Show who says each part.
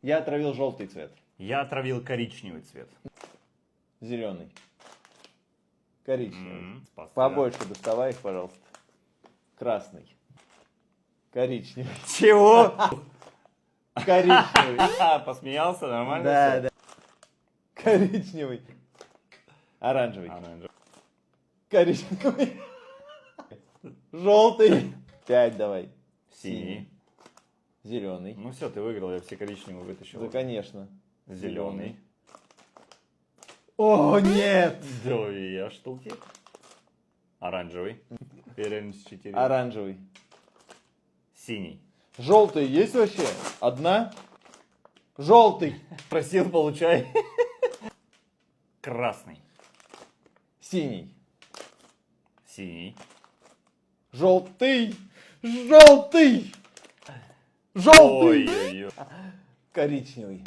Speaker 1: Я отравил желтый цвет.
Speaker 2: Я отравил коричневый цвет.
Speaker 1: Зеленый. Коричневый.
Speaker 2: Спас тебя.
Speaker 1: Побольше доставай их, пожалуйста. Красный. Коричневый.
Speaker 2: Чего?
Speaker 1: Коричневый.
Speaker 2: Посмеялся, нормально?
Speaker 1: Да,
Speaker 2: всё?
Speaker 1: да. Коричневый. Оранжевый.
Speaker 2: Оранжевый.
Speaker 1: Коричневый. Желтый. 5 давай.
Speaker 2: Синий.
Speaker 1: Зеленый.
Speaker 2: Ну все, ты выиграл, я все коричневые вытащил.
Speaker 1: Да, конечно.
Speaker 2: Зеленый.
Speaker 1: О, нет!
Speaker 2: Да, я штуки. Оранжевый. Перенес 4.
Speaker 1: Оранжевый.
Speaker 2: Синий.
Speaker 1: Желтый есть вообще? Одна? Желтый.
Speaker 2: Просил, получай. Красный.
Speaker 1: Синий.
Speaker 2: Синий.
Speaker 1: Желтый. Желтый. Желтый.
Speaker 2: Ой-ой-ой.
Speaker 1: Коричневый.